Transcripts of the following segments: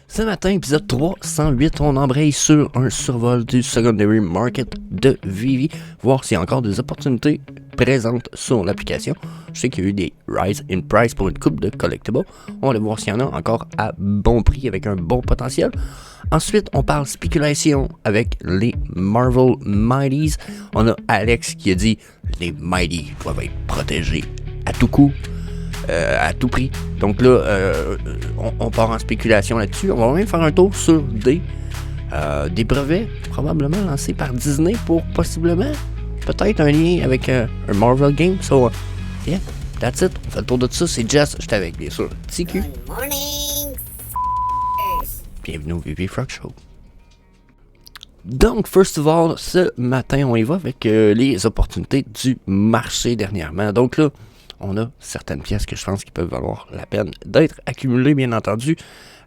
Ce matin, épisode 308, on embraye sur un survol du secondary market de Vivi, voir s'il y a encore des opportunités présentes sur l'application. Je sais qu'il y a eu des rise in price pour une coupe de collectibles. On va voir s'il y en a encore à bon prix avec un bon potentiel. Ensuite, on parle spéculation avec les Marvel Mighties. On a Alex qui a dit « Les Mighty doivent être protégés à tout coup. » à tout prix. Donc là, on part en spéculation là-dessus. On va même faire un tour sur des brevets probablement lancés par Disney pour possiblement, peut-être un lien avec un Marvel game. So, yeah, that's it. On fait le tour de tout ça. C'est Jess, j'étais avec, bien sûr, TQ. Good morning. Bienvenue au VV Frog Show. Donc, first of all, ce matin, on y va avec les opportunités du marché dernièrement. Donc là, on a certaines pièces que je pense qui peuvent valoir la peine d'être accumulées, bien entendu,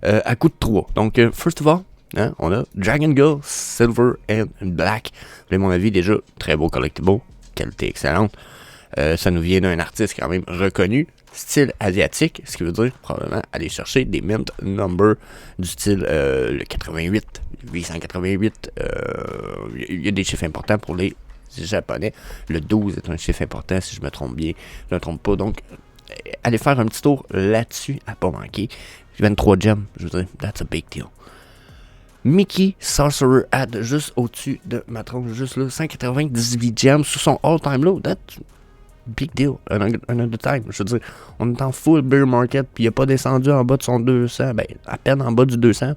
à coût de 3. Donc, first of all, hein, on a Dragon Girl Silver and Black. À mon avis, déjà, très beau collectible, qualité excellente. Ça nous vient d'un artiste quand même reconnu, style asiatique, ce qui veut dire probablement aller chercher des mint numbers du style le 88, 888. Il y a des chiffres importants pour les japonais. Le 12 est un chiffre important, si je me trompe bien. Je ne me trompe pas. Donc, allez faire un petit tour là-dessus à pas manquer. 23 gems, je veux dire, that's a big deal. Mickey Sorcerer Ad, juste au-dessus de ma tronche, juste là, 198 gems sous son all-time low. That's big deal. Another time. Je veux dire, on est en full bear market, puis il n'a pas descendu en bas de son 200, ben, à peine en bas du 200.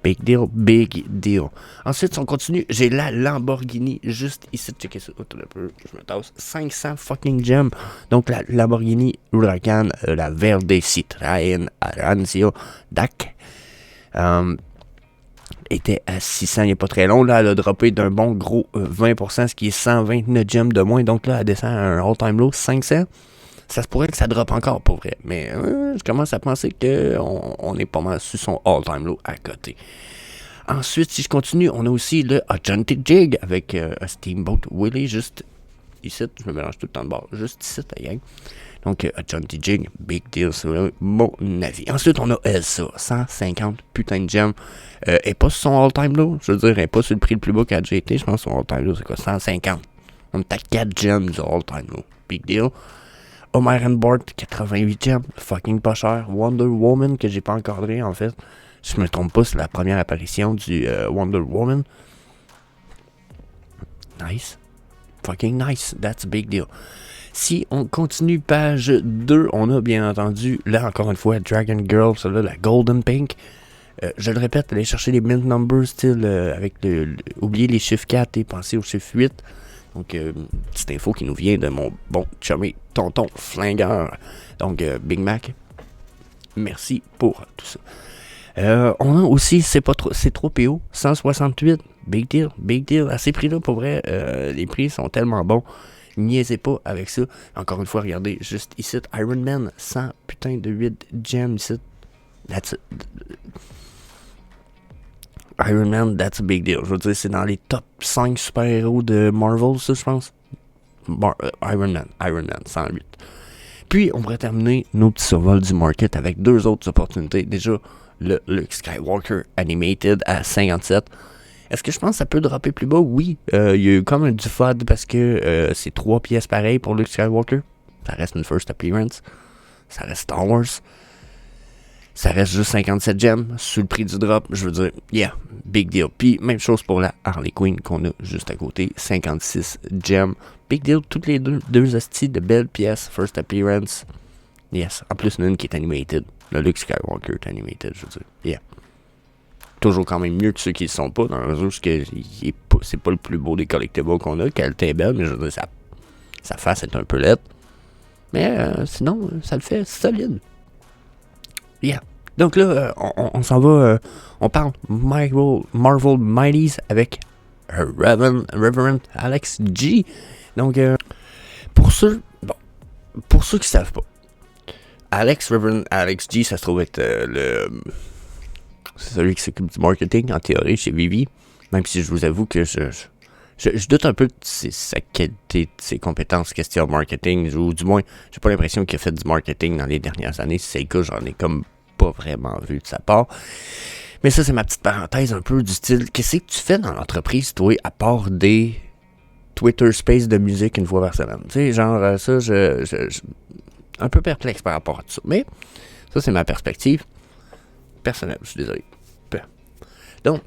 Big deal, big deal. Ensuite, si on continue, j'ai la Lamborghini juste ici. Checkez ça. Je me tasse. 500 fucking gems. Donc, la Lamborghini Huracan, la Verde Citroën Arancio DAC, était à 600 il n'y a pas très long. Là, elle a droppé d'un bon gros 20%, ce qui est 129 gems de moins. Donc là, elle descend à un all-time low, 500. Ça se pourrait que ça droppe encore, pour vrai. Mais je commence à penser qu'on est pas mal sur son all-time low à côté. Ensuite, si je continue, on a aussi le Agentic Jig avec un Steamboat Willie, juste ici. Je me mélange tout le temps de bord. Juste ici, la gang. Donc, Agentic Jig, big deal, c'est mon avis. Ensuite, on a Elsa, 150 putain de gems. Elle n'est pas sur son all-time low. Je veux dire, elle n'est pas sur le prix le plus bas qu'elle a déjà été. Je pense que son all-time low, c'est quoi? 150. On est à 4 gems du all-time low. Big deal. Homer and Bart, 88 gems, fucking pas cher. Wonder Woman, que j'ai pas encadré en fait. Si je me trompe pas, c'est la première apparition du Wonder Woman. Nice. Fucking nice. That's a big deal. Si on continue page 2, on a bien entendu, là encore une fois, Dragon Girl, celle-là, la Golden Pink. Je le répète, allez chercher les mint numbers, style avec oubliez les chiffres 4 et pensez au chiffre 8. Donc, petite info qui nous vient de mon bon chummy tonton flingueur. Donc, Big Mac, merci pour tout ça. On a aussi, c'est 3PO, 168, big deal. À ces prix-là, pour vrai, les prix sont tellement bons. Niaisez pas avec ça. Encore une fois, regardez, juste ici, Iron Man, 100 putain de 8 gems ici. That's it. Iron Man, that's a big deal. Je veux dire, c'est dans les top 5 super-héros de Marvel, ça, je pense. Iron Man, 108. Puis, on pourrait terminer nos petits survols du market avec deux autres opportunités. Déjà, le Luke Skywalker Animated à 57. Est-ce que je pense que ça peut dropper plus bas? Oui. Il y a eu comme un du FUD parce que c'est 3 pièces pareilles pour Luke Skywalker. Ça reste une first appearance. Ça reste Star Wars. Ça reste juste 57 gems sous le prix du drop. Je veux dire, yeah, big deal. Puis, même chose pour la Harley Quinn qu'on a juste à côté. 56 gems. Big deal. Toutes les deux hosties de belles pièces. First appearance. Yes. En plus, une qui est animated. Le Luke Skywalker est animated, je veux dire. Yeah. Toujours quand même mieux que ceux qui ne le sont pas. Dans le sens que c'est pas le plus beau des collectibles qu'on a. Qualité est belle, mais je veux dire, sa face est un peu laide. Mais sinon, ça le fait solide. Yeah. Donc là, on s'en va, on parle Marvel Mighties avec Reverend Alex G. Donc, pour ceux qui savent pas, Reverend Alex G, ça se trouve être c'est celui qui s'occupe du marketing, en théorie, chez Vivi. Même si je vous avoue que je doute un peu de sa qualité, de ses compétences question marketing, ou du moins, j'ai pas l'impression qu'il a fait du marketing dans les dernières années. Si c'est le cas, j'en ai comme pas vraiment vu de sa part. Mais ça, c'est ma petite parenthèse un peu du style. Qu'est-ce que tu fais dans l'entreprise, toi, à part des Twitter Space de musique une fois par semaine? Tu sais, genre, ça, je un peu perplexe par rapport à tout ça. Mais ça, c'est ma perspective personnelle. Je suis désolé. Donc,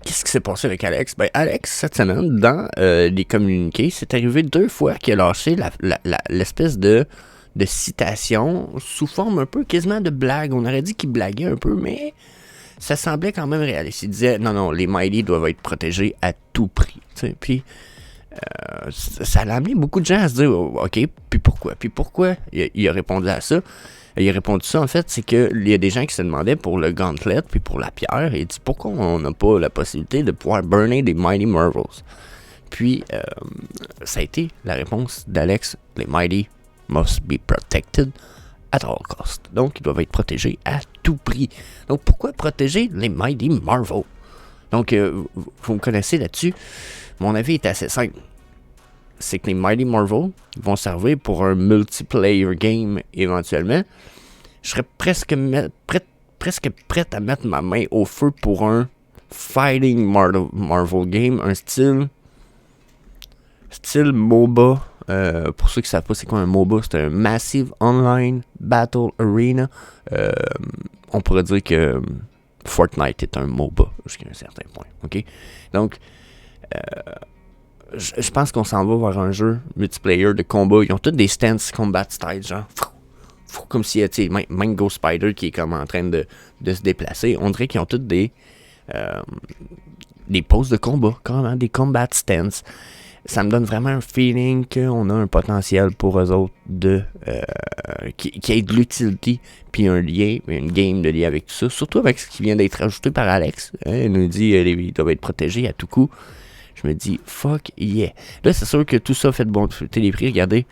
qu'est-ce qui s'est passé avec Alex? Ben, Alex, cette semaine, dans les communiqués, c'est arrivé 2 fois qu'il a lâché l'espèce de citation sous forme un peu quasiment de blague. On aurait dit qu'il blaguait un peu, mais ça semblait quand même réaliste. Il disait, non, les Mighty doivent être protégés à tout prix. Puis, ça a amené beaucoup de gens à se dire, OK, puis pourquoi il a répondu à ça? Il a répondu ça, en fait, c'est qu'il y a des gens qui se demandaient pour le gauntlet puis pour la pierre, et il dit pourquoi on n'a pas la possibilité de pouvoir burner des Mighty Marvels. Puis, ça a été la réponse d'Alex, les Mighty must be protected at all cost. Donc, ils doivent être protégés à tout prix. Donc, pourquoi protéger les Mighty Marvel? Donc, vous me connaissez là-dessus. Mon avis est assez simple. C'est que les Mighty Marvel vont servir pour un multiplayer game éventuellement. Je serais presque prêt à mettre ma main au feu pour un fighting Marvel game, un style MOBA. Pour ceux qui ne savent pas c'est quoi un MOBA, c'est un Massive Online Battle Arena. On pourrait dire que Fortnite est un MOBA jusqu'à un certain point. Okay? Donc, je pense qu'on s'en va vers un jeu multiplayer de combat. Ils ont tous des stance combat style, genre comme si, tu sais, même Ghost Spider qui est comme en train de se déplacer. On dirait qu'ils ont tous des poses de combat, carrément, des combat stance. Ça me donne vraiment un feeling qu'on a un potentiel pour eux autres qui ait de l'utilité, puis un lien, une game de lien avec tout ça. Surtout avec ce qui vient d'être ajouté par Alex. Il nous dit qu'ils doivent être protégés à tout coup. Je me dis, fuck yeah. Là, c'est sûr que tout ça fait de bon les prix. Regardez,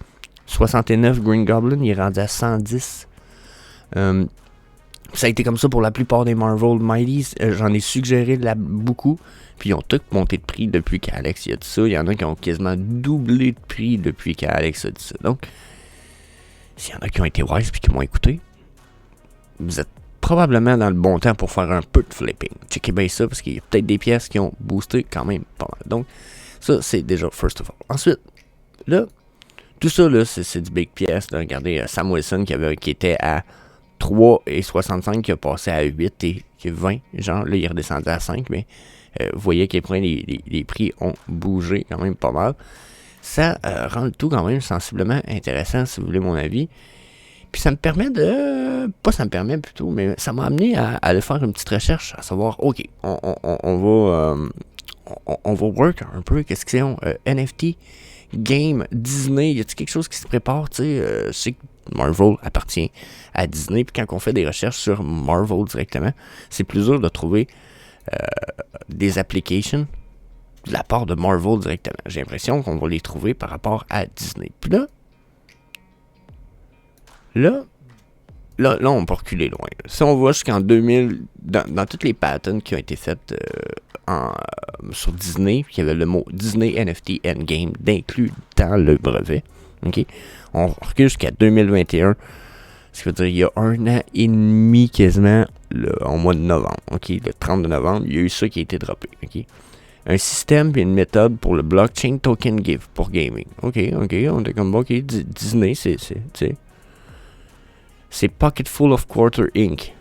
69 Green Goblin, il est rendu à 110. Ça a été comme ça pour la plupart des Marvel Mighty. J'en ai suggéré beaucoup. Puis ils ont tous monté de prix depuis qu'Alex a dit ça. Il y en a qui ont quasiment doublé de prix depuis qu'Alex a dit ça. Donc, s'il y en a qui ont été wise et qui m'ont écouté, vous êtes probablement dans le bon temps pour faire un peu de flipping. Checkez bien ça, parce qu'il y a peut-être des pièces qui ont boosté quand même pas mal. Donc, ça, c'est déjà first of all. Ensuite, là, tout ça, là, c'est du big pièce. Là. Regardez, Sam Wilson qui était à 3,65, qui a passé à 8 et 20. Genre, là, il est redescendu à 5, mais vous voyez à quel point les prix ont bougé quand même pas mal. Ça rend le tout quand même sensiblement intéressant, si vous voulez mon avis. Puis ça me permet mais ça m'a amené à aller faire une petite recherche, à savoir, OK, on va work un peu, qu'est-ce que c'est, NFT, game, Disney, y a-t-il quelque chose qui se prépare, tu sais, je sais que Marvel appartient à Disney, puis quand on fait des recherches sur Marvel directement, c'est plus dur de trouver des applications de la part de Marvel directement. J'ai l'impression qu'on va les trouver par rapport à Disney. Puis là, on peut reculer loin. Si on va jusqu'en 2000, dans toutes les patents qui ont été faites sur Disney, il y avait le mot Disney NFT Endgame d'inclus dans le brevet. Okay? On recule jusqu'à 2021. Ce qui veut dire il y a 1 an et demi quasiment, au mois de novembre. Okay? Le 30 de novembre, il y a eu ça qui a été droppé. Okay? Un système et une méthode pour le blockchain token give pour gaming. OK, on était comme OK, Disney, c'est Pocket Full of Quarter Inc.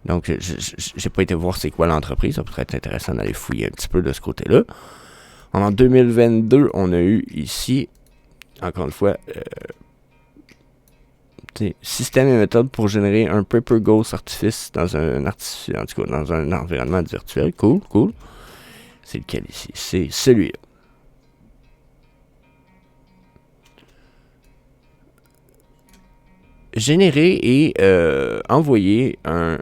Donc, j'ai pas été voir c'est quoi l'entreprise. Ça pourrait être intéressant d'aller fouiller un petit peu de ce côté-là. En 2022, on a eu ici, encore une fois, système et méthode pour générer un Paper Ghost artifice dans un environnement virtuel. Cool. C'est lequel ici? C'est celui-là. Générer et envoyer un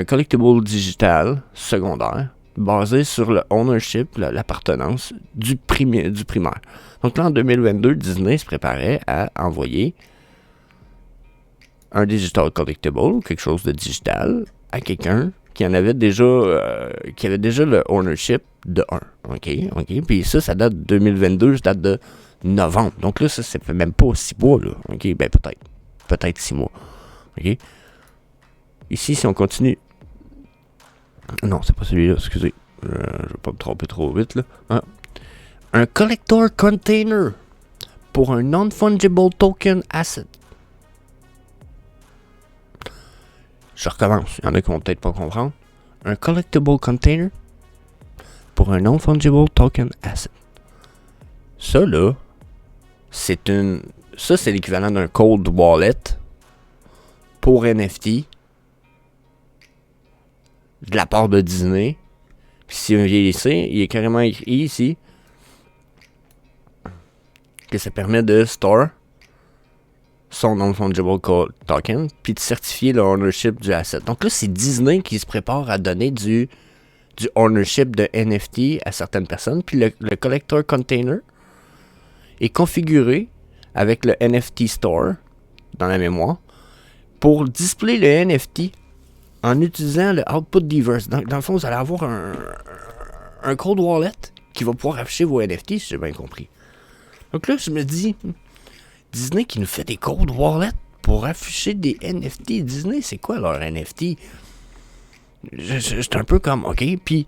collectible digital secondaire basé sur le ownership, l'appartenance du primaire. Donc là, en 2022, Disney se préparait à envoyer un digital collectible, quelque chose de digital, à quelqu'un qui avait déjà le ownership de 1. OK. Puis ça date de 2022, ça date de novembre. Donc là, ça fait même pas 6 mois, là. OK, ben peut-être. peut-être 6 mois. OK? Ici, si on continue... Non, c'est pas celui-là, excusez. Je vais pas me tromper trop vite, là. Un collector container pour un non-fungible token asset. Je recommence, il y en a qui vont peut-être pas comprendre. Un collectible container pour un non-fungible token asset. Ça, là, c'est l'équivalent d'un cold wallet pour NFT de la part de Disney. Puis si vous vieillissez, il est carrément écrit ici que ça permet de store son non-fungible token puis de certifier le ownership du asset. Donc là, c'est Disney qui se prépare à donner du ownership de NFT à certaines personnes. Puis le collector container est configuré avec le NFT store dans la mémoire pour displayer le NFT en utilisant le output diverse. Dans le fond, vous allez avoir un cold wallet qui va pouvoir afficher vos NFT, si j'ai bien compris. Donc là, je me dis, Disney qui nous fait des cold wallets pour afficher des NFT. Disney, c'est quoi leur NFT? J'étais un peu comme, OK, puis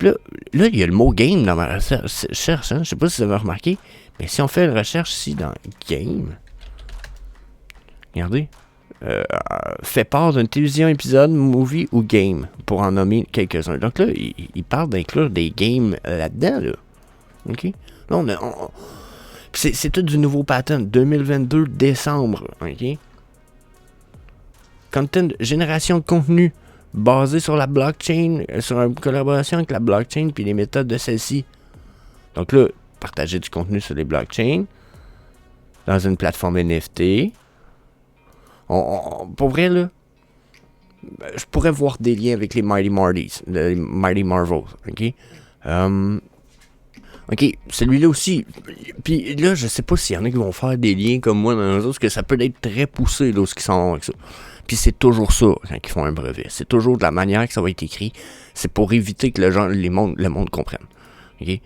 là, il y a le mot game dans ma recherche, hein? Je sais pas si vous avez remarqué, mais si on fait une recherche ici dans game, regardez, fait part d'une télévision, épisode, movie ou game, pour en nommer quelques-uns. Donc là, il parle d'inclure des games là-dedans, là. OK? Là, c'est tout du nouveau pattern, 2022 décembre, OK? Content, génération de contenu basé sur la blockchain, sur une collaboration avec la blockchain puis les méthodes de celle-ci. Donc là, partager du contenu sur les blockchains dans une plateforme NFT. Pour vrai, là, je pourrais voir des liens avec les Mighty Marvels, OK? OK, celui-là aussi. Puis là, je sais pas s'il y en a qui vont faire des liens comme moi dans les autres, parce que ça peut être très poussé, là, ce qu'ils sont avec ça. Puis c'est toujours ça, quand ils font un brevet. C'est toujours de la manière que ça va être écrit. C'est pour éviter que le monde comprenne. OK?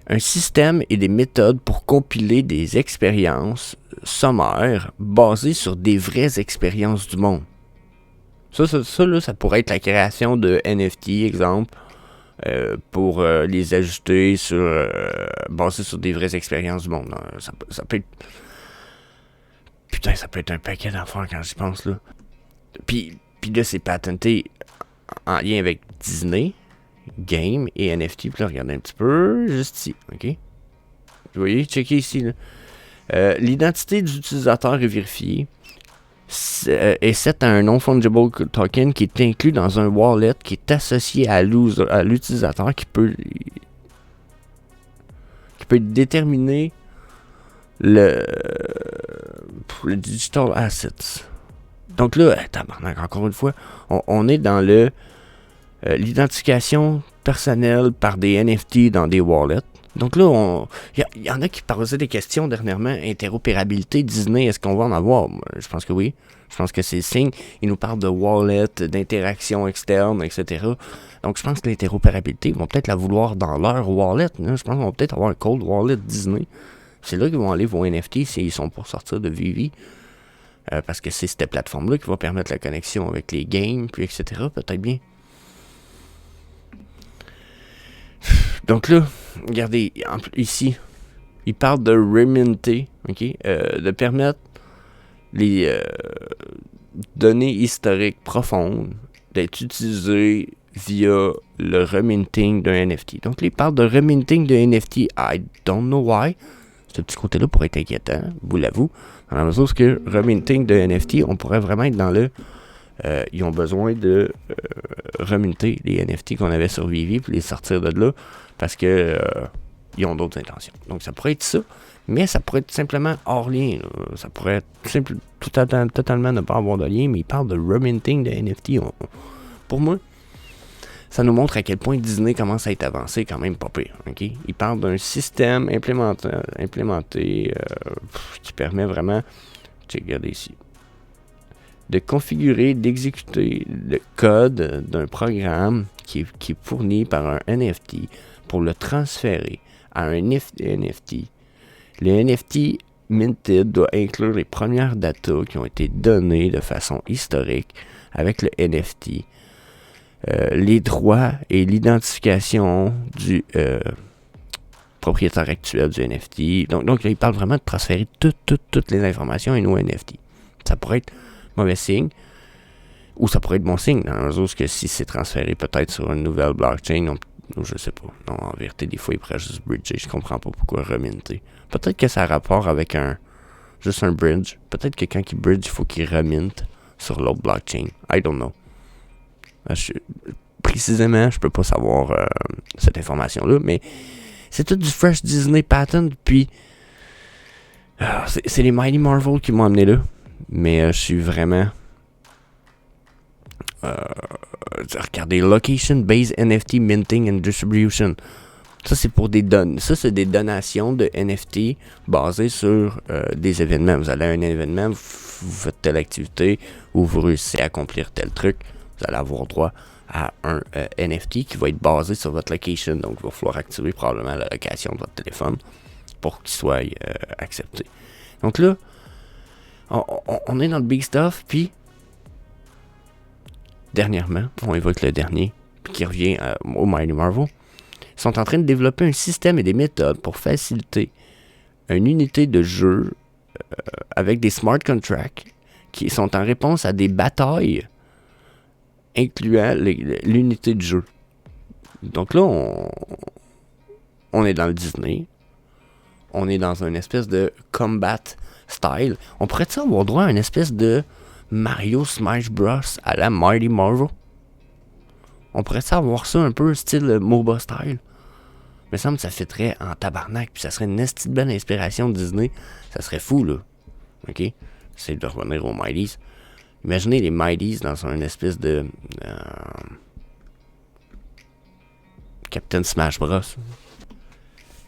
Un système et des méthodes pour compiler des expériences sommaires basées sur des vraies expériences du monde. Ça pourrait être la création de NFT, exemple, pour les ajouter basés sur des vraies expériences du monde. Ça peut être... Putain, ça peut être un paquet d'affaires quand j'y pense, là. Puis là, c'est patenté en lien avec Disney, Game et NFT. Puis là, regardez un petit peu, juste ici, OK? Vous voyez, checkez ici, là. L'identité de l'utilisateur est vérifiée. Et c'est un non-fungible token qui est inclus dans un wallet qui est associé à l'utilisateur qui peut déterminer le digital assets. Donc là, encore une fois, on est dans l'identification personnelle par des NFT dans des wallets. Donc là, il y en a qui posaient des questions dernièrement. Interopérabilité, Disney, est-ce qu'on va en avoir? Je pense que oui. Je pense que c'est le signe. Ils nous parlent de wallet, d'interaction externe, etc. Donc je pense que l'interopérabilité, ils vont peut-être la vouloir dans leur wallet. Hein. Je pense qu'on va peut-être avoir un cold wallet Disney. C'est là qu'ils vont aller vos NFT s'ils sont pour sortir de Vivi. Parce que c'est cette plateforme-là qui va permettre la connexion avec les games, puis etc. Peut-être bien. Donc là, regardez, ici, il parle de reminter, OK? De permettre les données historiques profondes d'être utilisées via le reminting d'un NFT. Donc là, il parle de reminting de NFT. I don't know why. Ce petit côté-là pourrait être inquiétant, vous l'avoue. Dans la mesure que reminting de NFT, on pourrait vraiment être dans ils ont besoin de reminter les NFT qu'on avait sur Vivi puis les sortir de là parce que ils ont d'autres intentions. Donc ça pourrait être ça, mais ça pourrait être simplement hors lien. Là. Ça pourrait être totalement ne pas avoir de lien, mais ils parlent de reminting de NFT. Pour moi, ça nous montre à quel point Disney commence à être avancé quand même pas pire. Okay? Ils parlent d'un système implémenté qui permet vraiment, regardez ici, de configurer, d'exécuter le code d'un programme qui est fourni par un NFT pour le transférer à un NFT. Le NFT minted doit inclure les premières datas qui ont été données de façon historique avec le NFT, les droits et l'identification du propriétaire actuel du NFT. Donc là, il parle vraiment de transférer toutes les informations à nos NFT. Ça pourrait être mauvais signe, ou ça pourrait être bon signe, dans le sens que si c'est transféré peut-être sur une nouvelle blockchain, je sais pas. Non, en vérité, des fois, il pourrait juste bridger. Je comprends pas pourquoi reminter. Peut-être que ça a rapport avec juste un bridge. Peut-être que quand il bridge, il faut qu'il reminte sur l'autre blockchain. I don't know. Précisément, je peux pas savoir cette information-là, mais c'est tout du fresh Disney patent, puis c'est les Mighty Marvel qui m'ont amené là. Mais je suis vraiment... regardez, Location-Based NFT Minting and Distribution. Ça, c'est pour des c'est des donations de NFT basées sur des événements. Vous allez à un événement, vous faites telle activité, ou vous réussissez à accomplir tel truc, vous allez avoir droit à un NFT qui va être basé sur votre location. Donc, il va falloir activer probablement la location de votre téléphone pour qu'il soit accepté. Donc là, on est dans le big stuff, puis dernièrement, on évoque le dernier, puis qui revient au Mighty Marvel, ils sont en train de développer un système et des méthodes pour faciliter une unité de jeu avec des smart contracts qui sont en réponse à des batailles incluant l'unité de jeu. Donc là, on est dans le Disney. On est dans une espèce de combat style. On pourrait-tu avoir droit à une espèce de Mario Smash Bros. À la Mighty Marvel? On pourrait-tu avoir ça un peu style MOBA style? Il me semble que ça fitterait en tabarnak, puis ça serait une petite bonne inspiration de Disney. Ça serait fou, là. OK? C'est de revenir aux Mighties. Imaginez les Mighties dans une espèce de Captain Smash Bros.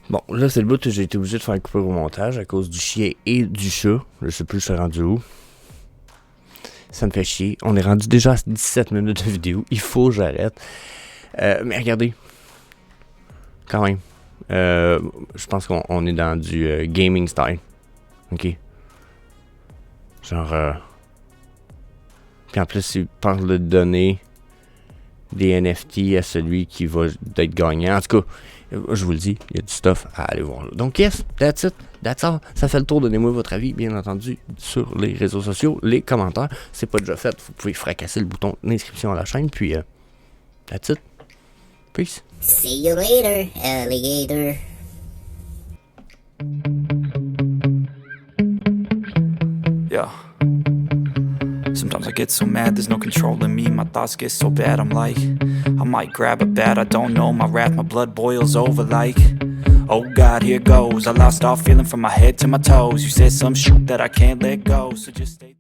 Bon, là, c'est le bout que j'ai été obligé de faire couper au montage à cause du chien et du chat. Je sais plus, je suis rendu où. Ça me fait chier. On est rendu déjà à 17 minutes de vidéo. Il faut que j'arrête. Mais regardez. Quand même. Je pense qu'on est dans du gaming style. OK? Genre... Puis en plus, il parle de donner des NFT à celui qui va être gagnant. En tout cas, je vous le dis, il y a du stuff à aller voir là. Donc yes, that's it, that's all. Ça fait le tour. Donnez-moi votre avis, bien entendu, sur les réseaux sociaux, les commentaires. C'est pas déjà fait, vous pouvez fracasser le bouton d'inscription à la chaîne. Puis, that's it. Peace. See you later, alligator. Yeah. Sometimes I get so mad, there's no controlling me. My thoughts get so bad, I'm like, I might grab a bat, I don't know. My wrath, my blood boils over like, oh God, here goes. I lost all feeling from my head to my toes. You said some shit that I can't let go, so just stay